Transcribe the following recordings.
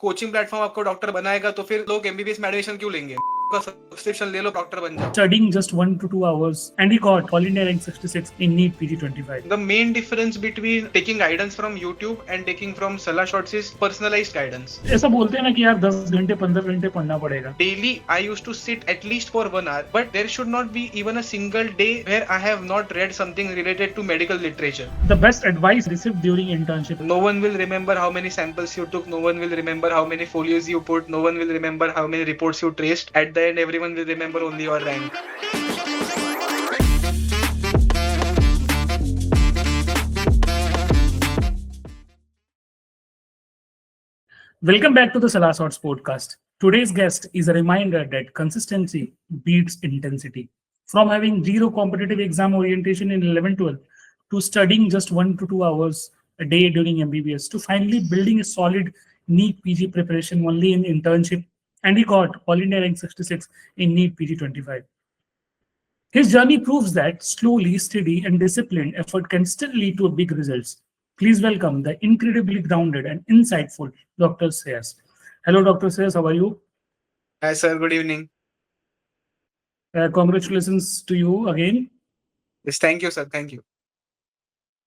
Coaching platform आपको doctor बनाएगा तो फिर लोग एमबीबीएस में एडमिशन क्यों लेंगे? सब्सक्रिप्शन ले लो, डॉक्टर बन जाओ. Studying just 1 to 2 hours, and he got all India rank 66 in NEET PG 25. The main difference between taking guidance from YouTube and taking from Salaah Shots is personalized guidance. ऐसा बोलते हैं ना कि यार 10 घंटे 15 घंटे पढ़ना पड़ेगा. Daily I used to sit at least for 1 hour, but there should not be even a single day where I have not read something related to medical literature. The best advice received during internship. No one will remember how many samples you took, no one will remember how many folios you put, no one will remember how many reports you traced. At the end, everyone will remember only your rank. Welcome back to the Salaah Shots podcast. Today's guest is a reminder that consistency beats intensity. From having zero competitive exam orientation in 11-12 to studying just 1 to 2 hours a day during MBBS to finally building a solid NEET PG preparation only in internship, and he got all India rank 66 in NEET PG 25. His journey proves that slowly, steady, and disciplined effort can still lead to big results. Please welcome the incredibly grounded and insightful Dr. Shreyas. Hello, Dr. Shreyas. How are you? Hi, sir. Good evening. Congratulations to you again. Yes, thank you, sir. Thank you.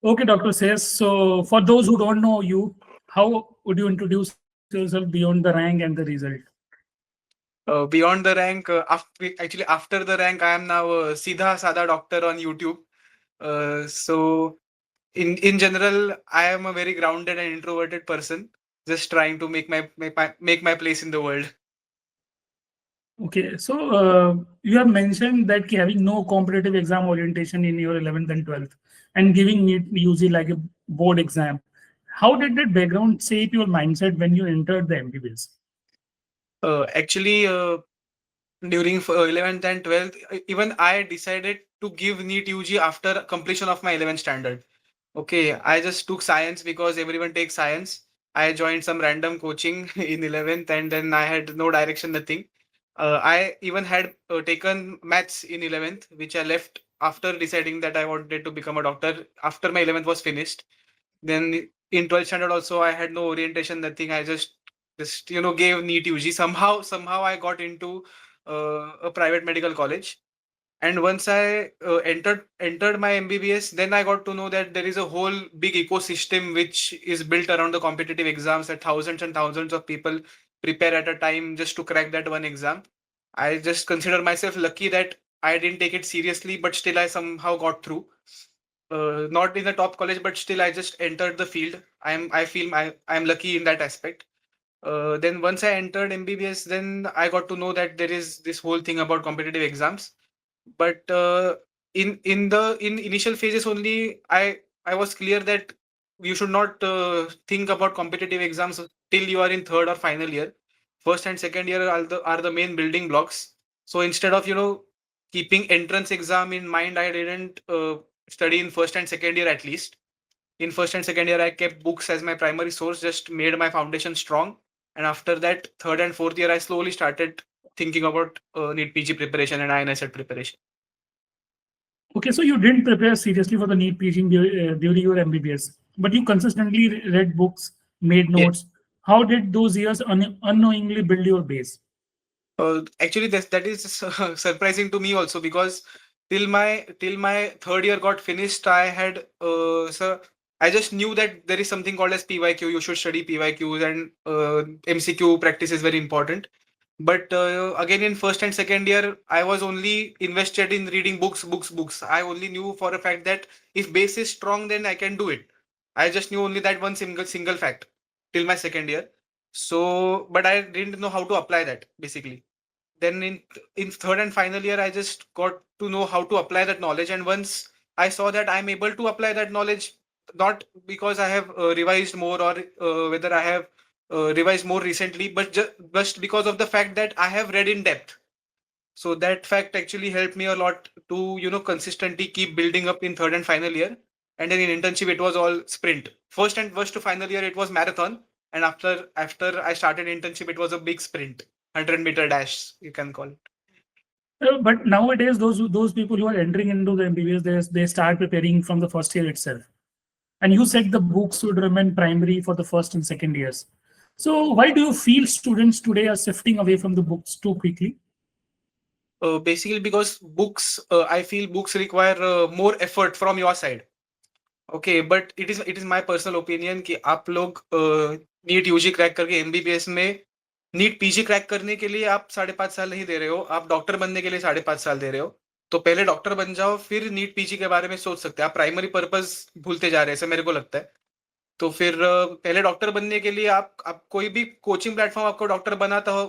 Okay, Dr. Shreyas. So, for those who don't know you, how would you introduce yourself beyond the rank and the result? Beyond the rank, after the rank, I am now a Seedha Sada doctor on YouTube. So, in general, I am a very grounded and introverted person, just trying to make my place in the world. Okay, so you have mentioned that having no competitive exam orientation in your 11th and 12th and giving NEET UG like a board exam. How did that background shape your mindset when you entered the MBBS? Actually, during 11th and 12th, even I decided to give NEET UG after completion of my 11th standard. Okay, I just took science because everyone takes science. I joined some random coaching in 11th and then I had no direction, nothing. I even had taken maths in 11th, which I left after deciding that I wanted to become a doctor after my 11th was finished. Then in 12th standard also, I had no orientation, nothing. I just gave NEET UG. Somehow I got into a private medical college. And once I entered my MBBS, then I got to know that there is a whole big ecosystem which is built around the competitive exams that thousands and thousands of people prepare at a time just to crack that one exam. I just consider myself lucky that I didn't take it seriously, but still I somehow got through. Not in the top college, but still I just entered the field. I feel I'm lucky in that aspect. Then once I entered MBBS, then I got to know that there is this whole thing about competitive exams. But in initial phases only, I was clear that you should not think about competitive exams till you are in third or final year. First and second year are the main building blocks. So instead of keeping entrance exam in mind, I didn't study in first and second year at least. In first and second year, I kept books as my primary source, just made my foundation strong. And after that, third and fourth year, I slowly started thinking about NEET PG preparation and INI-CET preparation. Okay, so you didn't prepare seriously for the NEET PG during your MBBS, but you consistently read books, made notes. Yeah. How did those years unknowingly build your base? Actually, that is surprising to me also, because till my third year got finished, I had I just knew that there is something called as PYQ. You should study PYQs, and MCQ practice is very important. But again, in first and second year, I was only invested in reading books. I only knew for a fact that if base is strong, then I can do it. I just knew only that one single fact till my second year. So, but I didn't know how to apply that basically. Then in third and final year, I just got to know how to apply that knowledge. And once I saw that I'm able to apply that knowledge, not because I have revised more or whether I have revised more recently, but just because of the fact that I have read in depth. So that fact actually helped me a lot to consistently keep building up in third and final year. And then in internship, it was all sprint. First to final year, it was marathon. And after I started internship, it was a big sprint, 100-meter dash, you can call it. But nowadays, those people who are entering into the MBBS, they start preparing from the first year itself. And you said the books should remain primary for the first and second years. So why do you feel students today are shifting away from the books too quickly? Basically because books, I feel books require more effort from your side. Okay but it is my personal opinion कि आप लोग NEET UG crack करके MBBS में NEET PG crack करने के लिए आप 5.5 साल नहीं दे रहे हो, आप डॉक्टर बनने के लिए 5.5 साल दे रहे हो। तो पहले डॉक्टर बन जाओ, फिर नीट पीजी के बारे में सोच सकते हैं। आप प्राइमरी पर्पस भूलते जा रहे हैं, ऐसा मेरे को लगता है। तो फिर पहले डॉक्टर बनने के लिए आप कोई भी कोचिंग प्लेटफॉर्म आपको डॉक्टर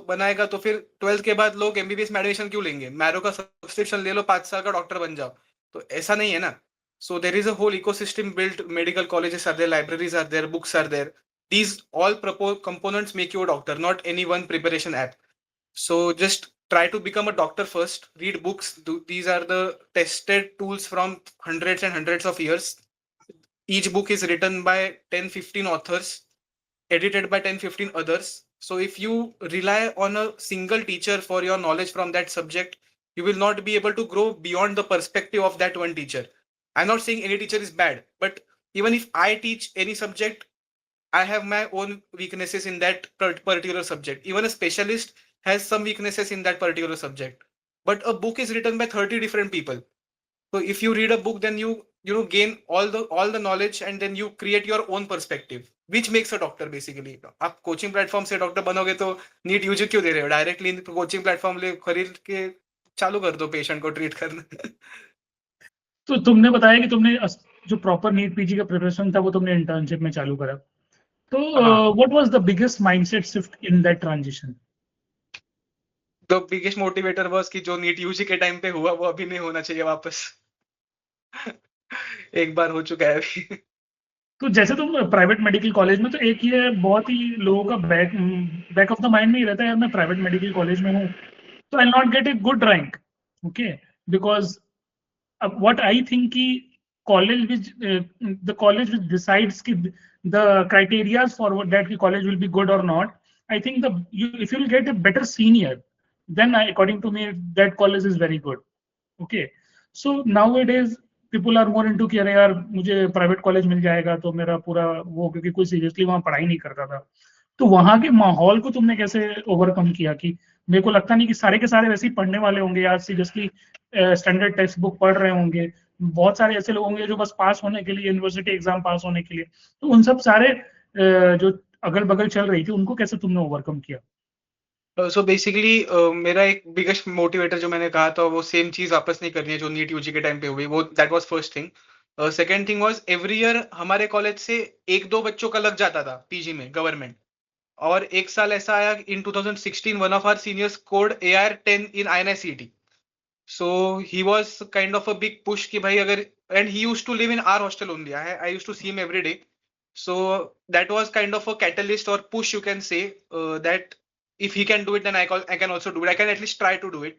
बनाएगा, तो फिर 12th के बाद लोग एमबीबीएस में एडमिशन क्यों लेंगे? मैरो का सब्सक्रिप्शन ले लो, 5 साल का डॉक्टर बन जाओ। तो ऐसा नहीं है ना। So there is a whole ecosystem built. Medical colleges are there, libraries are there, books are there. These all components make you a doctor, not any one preparation app. So just try to become a doctor first. Read books. These are the tested tools from hundreds and hundreds of years. Each book is written by 10, 15 authors, edited by 10, 15 others. So if you rely on a single teacher for your knowledge from that subject, you will not be able to grow beyond the perspective of that one teacher. I'm not saying any teacher is bad, but even if I teach any subject, I have my own weaknesses in that particular subject. Even a specialist has some weaknesses in that particular subject. But a book is written by 30 different people. So if you read a book, then you gain all the knowledge, and then you create your own perspective, which makes a doctor basically. आप coaching platform से doctor बनोगे तो NEET UG क्यों दे रहे हो? Directly coaching platform ले खरीद के चालू कर दो पेशेंट को ट्रीट करना। तो तुमने बताया कि तुमने जो प्रॉपर नीट पीजी का प्रिपरेशन था वो तुमने इंटर्नशिप में चालू करा। तो हाँ, what was the biggest mindset shift in that transition? The biggest motivator was कि जो नीट यूजी के टाइम पे हुआ वो अभी नहीं होना चाहिए वापस। एक बार हो चुका है अभी। तो जैसे तुम प्राइवेट मेडिकल कॉलेज में, तो एक ये बहुत ही लोगों का बैक ऑफ द माइंड में ही रहता है, यार मैं प्राइवेट मेडिकल कॉलेज में हूँ तो I not get a good rank, okay, because what I think ki college which the college which decides ki the criteria for that ki college will be good or not. I think if you will get a better senior, then according to me that college is very good. Okay, so nowadays people are more into कि अरे यार मुझे private college मिल जाएगा तो मेरा पूरा वो, क्योंकि कोई सीरियसली वहाँ पढ़ाई नहीं करता था। तो वहाँ के माहौल को तुमने कैसे ओवरकम किया? कि मेरे को लगता नहीं कि सारे के सारे वैसे ही पढ़ने वाले होंगे यार, सीरियसली स्टैंडर्ड टेक्स्ट बुक पढ़ रहे होंगे। बहुत सारे ऐसे लोग होंगे जो बस पास होने के लिए, यूनिवर्सिटी एग्जाम पास होने के लिए। तो उन सब सारे जो अगल बगल चल रही थी उनको कैसे तुमने ओवरकम किया? सो बेसिकली मेरा एक बिगेस्ट मोटिवेटर जो मैंने कहा था, वो सेम चीज वापस नहीं करनी है जो नीट यूजी के टाइम पे हुई। वो that was first thing. Second thing was every year हमारे कॉलेज से एक दो बच्चों का लग जाता था पीजी में गवर्नमेंट। और एक साल ऐसा आया in 2016 one of our seniors scored AR 10 in INI-CET। So he was kind of a big push कि भाई अगर, and he used to live in our hostel only. I used to see him every day. So that was kind of a catalyst or push, you can say, that if he can do it, then I can also do it. I can at least try to do it.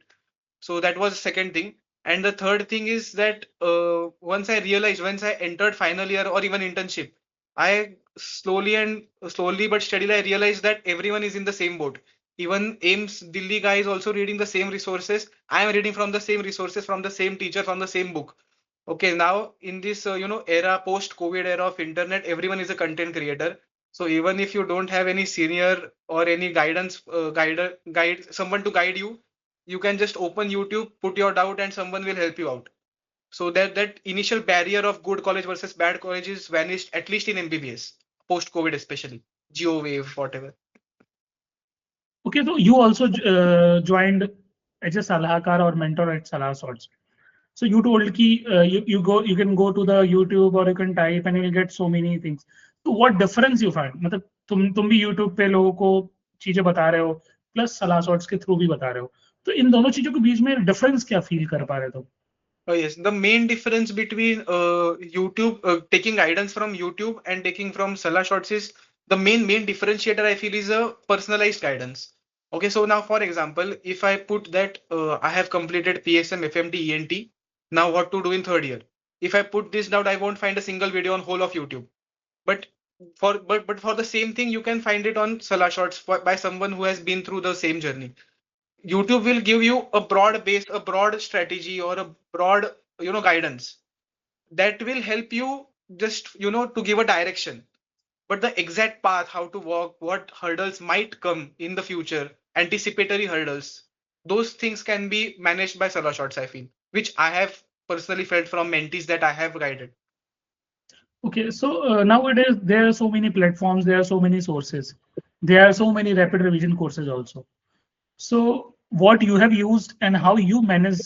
So that was the second thing. And the third thing is that once I entered final year or even internship, I slowly but steadily I realized that everyone is in the same boat. Even AIMS Delhi guy is also reading the same resources. I am reading from the same resources, from the same teacher, from the same book. Okay, now in this era, post-COVID era of internet, everyone is a content creator. So even if you don't have any senior or any guidance, guide someone to guide you, you can just open YouTube, put your doubt, and someone will help you out. So that initial barrier of good college versus bad college is vanished, at least in MBBS, post-COVID especially, Geo wave, whatever. Okay, so you also joined as a salahkar or mentor at Salaah Shots. So you told ki you can go to the YouTube or you can type and you will get so many things. So what difference you find? मतलब तुम भी YouTube पे लोगों को चीजें बता रहे हो, प्लस सलाह शॉट्स के थ्रू भी बता रहे हो, तो इन दोनों चीजों के बीच में डिफरेंस क्या फील कर पा रहे हो? Oh yes, the main difference between YouTube, taking guidance from YouTube and taking from Salaah Shots is the main differentiator I feel is a personalized guidance. Okay, so now for example, if I put that I have completed PSM, FMD, ENT, now what to do in third year? If I put this down, I won't find a single video on whole of YouTube. But for the same thing, you can find it on Salaah Shots by someone who has been through the same journey. YouTube will give you a broad base, a broad strategy, or a broad, guidance that will help you just, to give a direction. but the exact path, how to walk, what hurdles might come in the future, anticipatory hurdles, those things can be managed by Salaah Shots, I feel, which I have personally felt from mentees that I have guided. Okay, so nowadays there are so many platforms, there are so many sources, there are so many rapid revision courses also. So what you have used and how you manage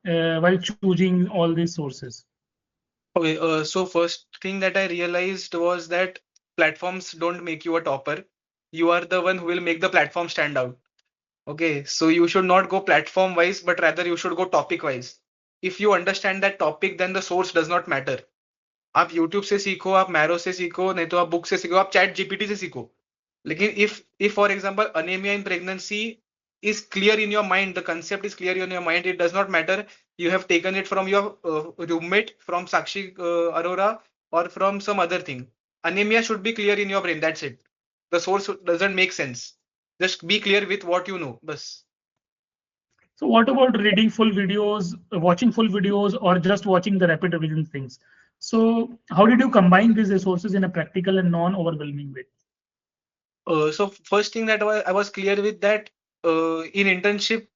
while choosing all these sources? Okay, so first thing that I realized was that platforms don't make you a topper. You are the one who will make the platform stand out. Okay, so you should not go platform wise, but rather you should go topic wise. If you understand that topic, then the source does not matter. आप YouTube से सीखो, आप marrow से सीखो, नहीं तो आप book से सीखो, आप चैट जीपीटी से सीखो. लेकिन if for example anemia in pregnancy is clear in your mind, the concept is clear in your mind, it does not matter you have taken it from your roommate, from Sakshi Arora, or from some other thing. Anemia should be clear in your brain, that's it. The source doesn't make sense. Just be clear with what you know, bas. So what about reading full videos, watching full videos, or just watching the rapid revision things? So how did you combine these resources in a practical and non-overwhelming way? So first thing that I was clear with that in internship,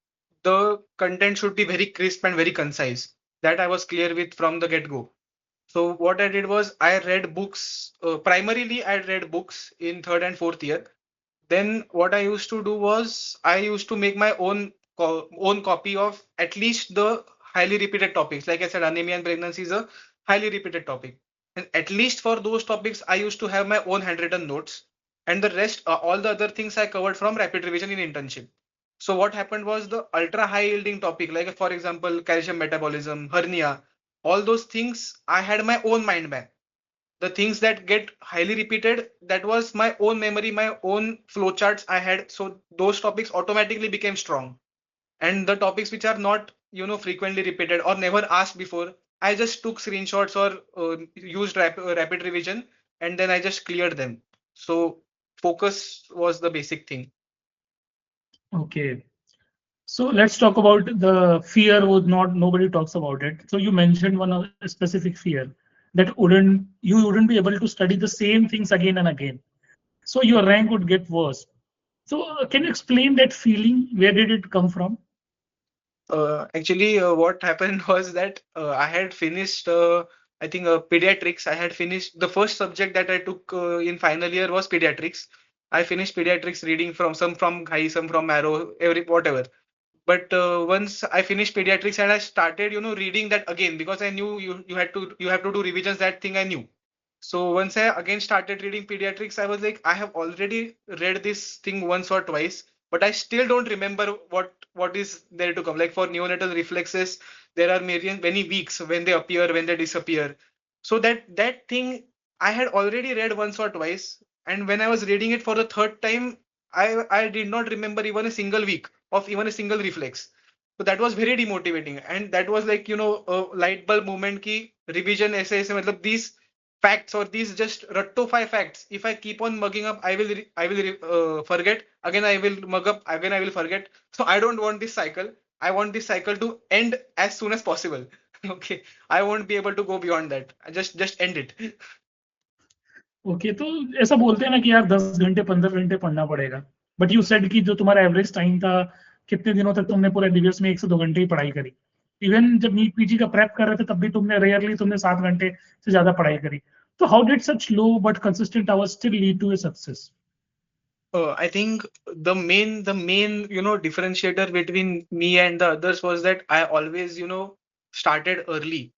the content should be very crisp and very concise. That I was clear with from the get-go. So what I did was I read books. Primarily, I read books in third and fourth year. Then what I used to do was I used to make my own copy of at least the highly repeated topics. Like I said, anemia and pregnancy is a highly repeated topic, and at least for those topics, I used to have my own handwritten notes, and the rest, all the other things I covered from rapid revision in internship. So what happened was the ultra high yielding topic, like for example, calcium metabolism, hernia, all those things, I had my own mind map. The things that get highly repeated, that was my own memory, my own flowcharts I had. So those topics automatically became strong. And the topics which are not, frequently repeated or never asked before, I just took screenshots or used rapid revision, and then I just cleared them. So focus was the basic thing. Okay. So let's talk about the fear would not nobody talks about it. So you mentioned one of a specific fear that wouldn't you wouldn't be able to study the same things again and again. So your rank would get worse. So can you explain that feeling? Where did it come from? Actually, what happened was that I had finished, I think, pediatrics. I had finished the first subject that I took in final year was pediatrics. I finished pediatrics reading from some from Ghai, some from Marrow, every whatever. But once I finished pediatrics and I started, reading that again because I knew you have to do revisions. That thing I knew. So once I again started reading pediatrics, I was like, I have already read this thing once or twice, but I still don't remember what is there to come. Like for neonatal reflexes, there are many weeks when they appear, when they disappear. So that thing I had already read once or twice, and when I was reading it for the third time, I did not remember even a single week of even a single reflex. So that was very demotivating, and that was like a light bulb moment ki revision ऐसे मतलब these facts or these just rattofy facts. If I keep on mugging up, I will forget. Again, I will mug up. Again, I will forget. So I don't want this cycle. I want this cycle to end as soon as possible. Okay, I won't be able to go beyond that. I just end it. Okay तो ऐसा बोलते हैं ना कि यार 10 घंटे 15 घंटे पढ़ना पड़ेगा बट यू सेड कि जो तुम्हारा एवरेज टाइम था कितने दिनों तक तुमने पूरे दिवस में 1 से 2 घंटे ही पढ़ाई करी इवन जब नीट पीजी का प्रेप कर रहे थे तब भी तुमने रेयरली तुमने 7 घंटे से ज्यादा पढ़ाई करी तो how did such low but consistent hours still lead to a success I think the main differentiator between me and the others was that I always started early,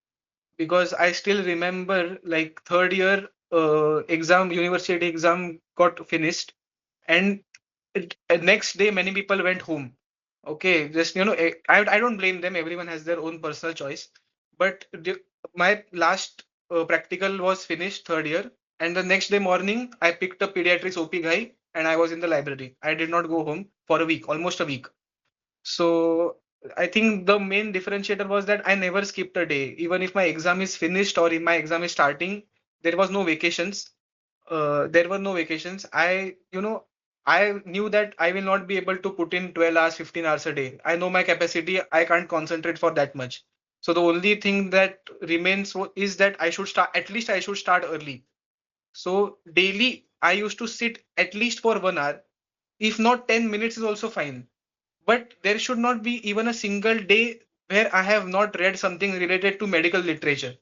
because I still remember like third year university exam got finished, and next day many people went home. Okay, just I don't blame them. Everyone has their own personal choice. But my last practical was finished third year, and the next day morning I picked up pediatrics OP guy, and I was in the library. I did not go home for a week, almost a week. So I think the main differentiator was that I never skipped a day. Even if my exam is finished or if my exam is starting, there was no vacations. There were no vacations. I knew that I will not be able to put in 12 hours, 15 hours a day. I know my capacity. I can't concentrate for that much. So the only thing that remains is that I should start, at least I should start early. So daily I used to sit at least for 1 hour. If not 10 minutes is also fine. But there should not be even a single day where I have not read something related to medical literature.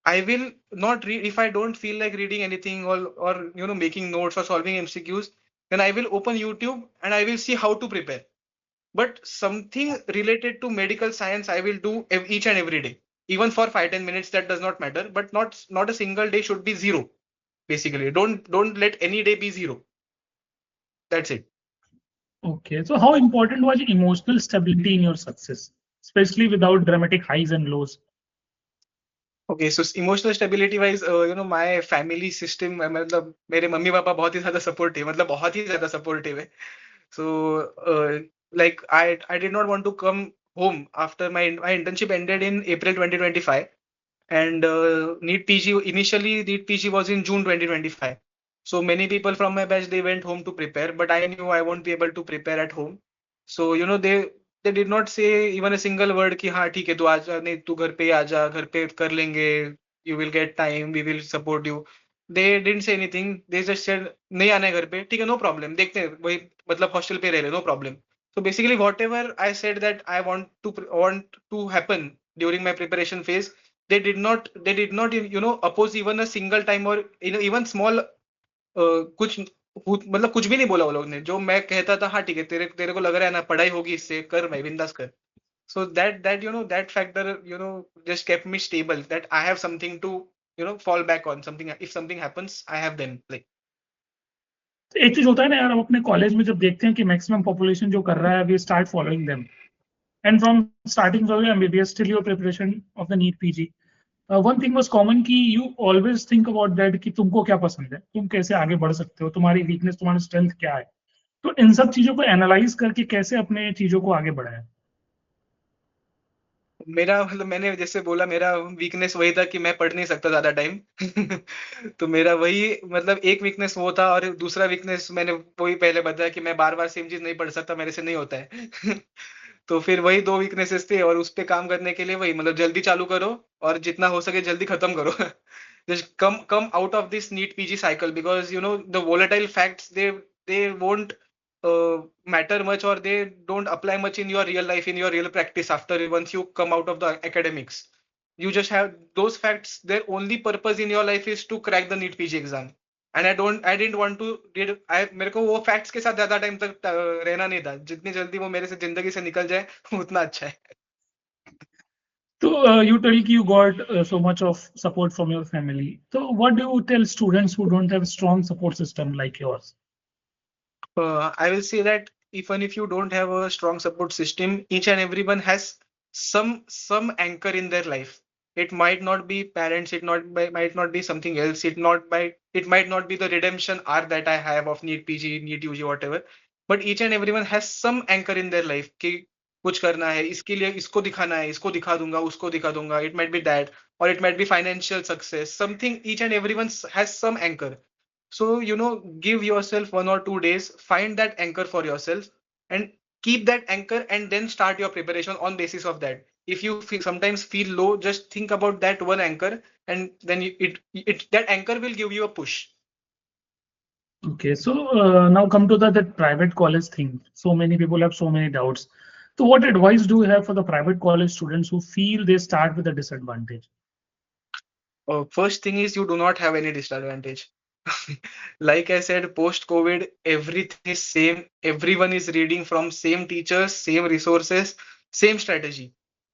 I will not read if I don't feel like reading anything or making notes or solving MCQs. Then I will open YouTube and I will see how to prepare. But something related to medical science I will do each and every day. Even for 5-10 minutes, that does not matter. But not a single day should be zero. Basically, don't let any day be zero. That's it. Okay, so how important was emotional stability in your success, especially without dramatic highs and lows? Okay so emotional stability wise my family system मतलब मेरे mummy papa बहुत ही ज्यादा supportive मतलब बहुत ही ज्यादा supportive है so like I did not want to come home after my internship ended in April 2025 and NEET PG initially NEET PG was in June 2025. So many people from my batch they went home to prepare, but I knew I won't be able to prepare at home. So they did not say even a single word कि हाँ ठीक है तू आजा नहीं तू घर पे आ जा घर पे कर लेंगे you will get time we will support you. They didn't say anything. They just said नहीं आना है घर पे ठीक है no problem देखते हैं वही मतलब हॉस्टल पे रह ले no problem. So basically whatever I said that I want to happen during my preparation phase they did not oppose even a single time or even small कुछ मतलब कुछ भी नहीं बोला वो लोग ने जो मैं कहता था हाँ ठीक है तेरे तेरे को लग रहा है ना पढ़ाई होगी इससे कर भाई बिंदास कर so that factor just kept me stable that I have something to fall back on something if something happens I have them like तो एक चीज होता है ना यार, हम अपने कॉलेज में जब देखते हैं कि मैक्सिमम पॉपुलेशन जो कर रहा है, we start following them and from starting from MBBS till your preparation of the NEET PG, one thing was common कि you always think about that कि तुमको क्या पसंद है, तुम कैसे आगे बढ़ सकते हो, तुम्हारी वीकनेस तुम्हारी स्ट्रेंथ क्या है। तो इन सब चीजों को एनालाइज करके कैसे अपने चीजों को आगे बढ़ाया। मेरा मतलब मैंने जैसे बोला मेरा वीकनेस वही था कि मैं पढ़ नहीं सकता ज्यादा टाइम तो मेरा वही मतलब एक वीकनेस वो था और दूसरा वीकनेस मैंने वही पहले बताया कि मैं बार बार सेम चीज नहीं पढ़ सकता मेरे से नहीं होता है तो फिर वही दो वीकनेसेस थे और उस पे काम करने के लिए वही मतलब जल्दी चालू करो और जितना हो सके जल्दी खत्म करो just come out of this NEET PG cycle because the volatile facts they won't matter much or they don't apply much in your real life in your real practice after once you come out of the academics. You just have those facts, their only purpose in your life is to crack the NEET PG exam and I didn't want to मेरे को वो facts के साथ ज्यादा time तक रहना नहीं था जितनी जल्दी वो मेरे से जिंदगी से निकल जाए उतना अच्छा है So you tell you got so much of support from your family. So what do you tell students who don't have a strong support system like yours? I will say that even if you don't have a strong support system, each and everyone has some anchor in their life. It might not be parents, might not be something else. It might not be the redemption arc that I have of NEET PG, NEET UG, whatever. But each and everyone has some anchor in their life कि कुछ करना है इसके लिए इसको दिखाना है इसको दिखा दूंगा उसको दिखा दूंगा. It might be that or it might be financial success. Something each and everyone has some anchor. So, give yourself 1 or 2 days, find that anchor for yourself and keep that anchor and then start your preparation on basis of that. If you sometimes feel low, just think about that one anchor and then that anchor will give you a push. Okay, so now come to that private college thing. So many people have so many doubts. So what advice do you have for the private college students who feel they start with a disadvantage? First thing is you do not have any disadvantage. Like I said, post COVID, everything is same. Everyone is reading from same teachers, same resources, same strategy.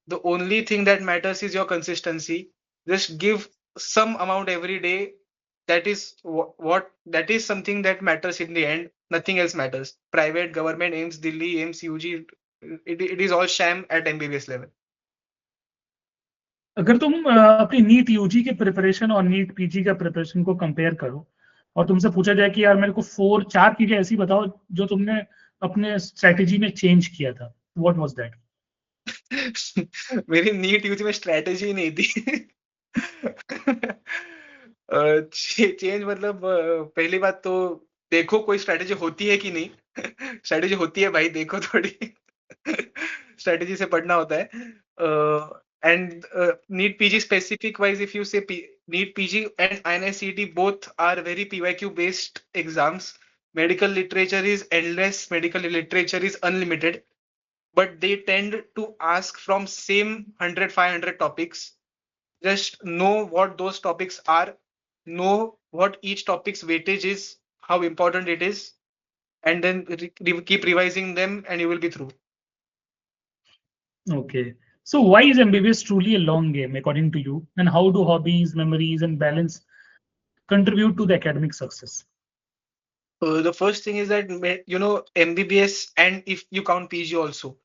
The only thing that matters is your consistency. Just give some amount every day. That is what that is something that matters in the end. Nothing else matters. Private, government, AIMS, Delhi, AIMS, UG, it is all sham at MBBS level. अगर तुम अपनी NEET UG के preparation और NEET PG का preparation को compare करो और तुमसे पूछा जाए कि यार मेरे को 4-4 चीजें ऐसी बताओ जो तुमने अपने स्ट्रेटेजी में चेंज किया था, व्हाट वाज दैट? मेरी नीट यूजी में स्ट्रेटेजी नहीं थी चेंज मतलब पहली बात तो देखो कोई स्ट्रेटेजी होती है कि नहीं स्ट्रेटेजी होती है भाई देखो थोड़ी स्ट्रेटेजी से पढ़ना होता है And NEET PG specific wise, if you say NEET PG and INI-CET both are very PYQ based exams. Medical literature is endless, medical literature is unlimited, but they tend to ask from same 100, 500 topics. Just know what those topics are, know what each topic's weightage is, how important it is, and then keep revising them, and you will be through. Okay. So why is MBBS truly a long game, according to you? And how do hobbies, memories, and balance contribute to the academic success? The first thing is that MBBS, and if you count PG also,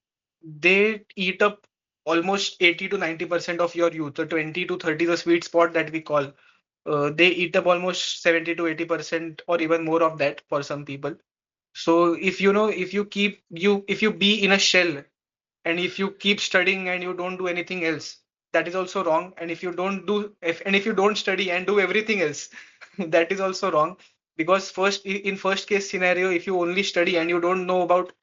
they eat up almost 80 to 90% of your youth. The 20 to 30, the sweet spot that we call, they eat up almost 70 to 80% or even more of that for some people. So if you be in a shell, and if you keep studying and you don't do anything else, that is also wrong. And if you don't study and do everything else, that is also wrong. Because in first case scenario, if you only study and you don't know about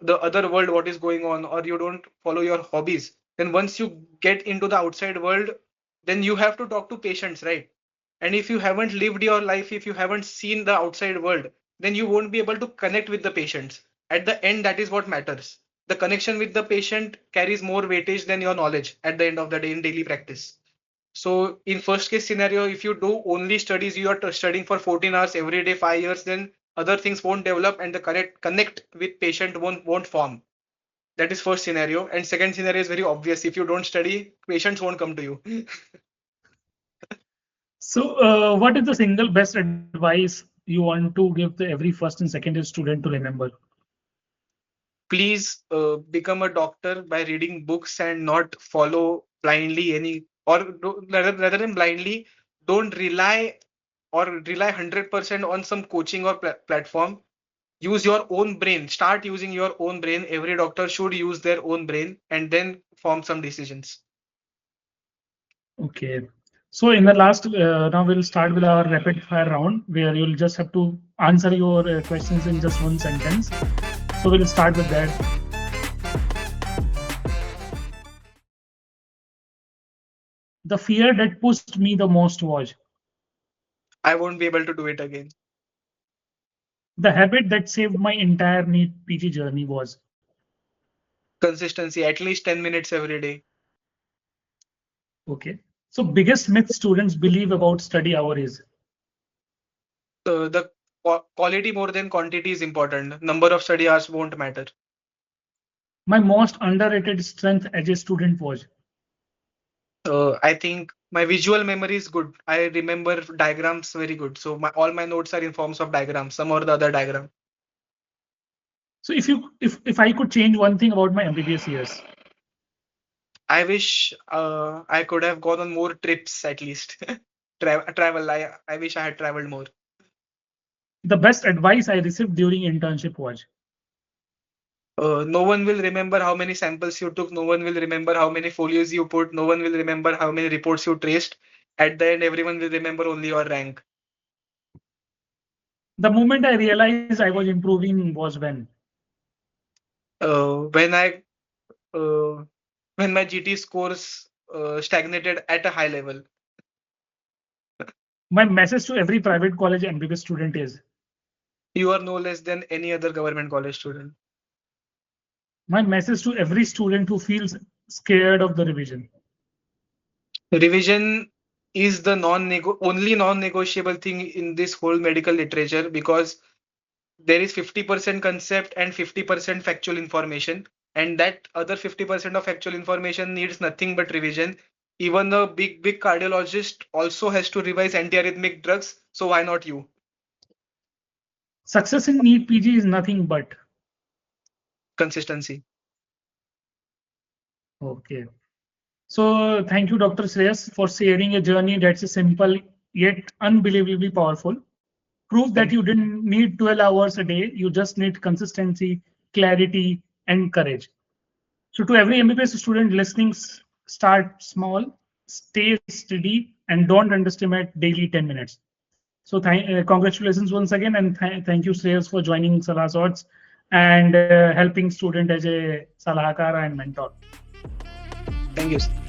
the other world, what is going on, or you don't follow your hobbies, then once you get into the outside world, then you have to talk to patients, right? And if you haven't lived your life, if you haven't seen the outside world, then you won't be able to connect with the patients. At the end, that is what matters. The connection with the patient carries more weightage than your knowledge at the end of the day in daily practice. So in first case scenario, if you do only studies, you are studying for 14 hours every day, 5 years, then other things won't develop and the correct connect with patient won't form. That is first scenario. And second scenario is very obvious. If you don't study, patients won't come to you. So, what is the single best advice you want to give to every first and second year student to remember? Please become a doctor by reading books and not follow blindly any, or rather than blindly, don't rely 100% on some coaching or platform. Use your own brain. Start using your own brain. Every doctor should use their own brain and then form some decisions. Okay. So in the last, now we'll start with our rapid fire round where you'll just have to answer your questions in just one sentence. So we'll start with that. The fear that pushed me the most was I won't be able to do it again. the habit that saved my entire NEET PG journey was Consistency, at least 10 minutes every day. okay. So biggest myth students believe about study hour is The quality more than quantity is important. Number of study hours won't matter. my most underrated strength as a student was. I think my visual memory is good. I remember diagrams very good. So all my notes are in forms of diagrams, some or the other diagram. So if I could change one thing about my MBBS years, I wish I could have gone on more trips at least. Travel. I wish I had traveled more. the best advice I received during internship was. No one will remember how many samples you took. No one will remember how many folios you put. No one will remember how many reports you traced. At the end, everyone will remember only your rank. The moment I realized I was improving was Uh, when I uh, when my GT scores stagnated at a high level. my message to every private college MBBS student is You are no less than any other government college student. my message to every student who feels scared of the revision. Revision is the only non-negotiable thing in this whole medical literature, because there is 50% concept and 50% factual information, and that other 50% of factual information needs nothing but revision. Even the big cardiologist also has to revise antiarrhythmic drugs, so why not you? Success in NEET PG is nothing but Consistency. okay. So thank you, Dr. Shreyas, for sharing a journey that's simple yet unbelievably powerful. Prove that Thank you didn't need 12 hours a day. You just need consistency, clarity, and courage. So to every MBBS student listening, start small, stay steady, and don't underestimate daily 10 minutes. So congratulations once again, and thank you, Shreyas, for joining Salaah Shots and helping student as a salahakara and mentor. you.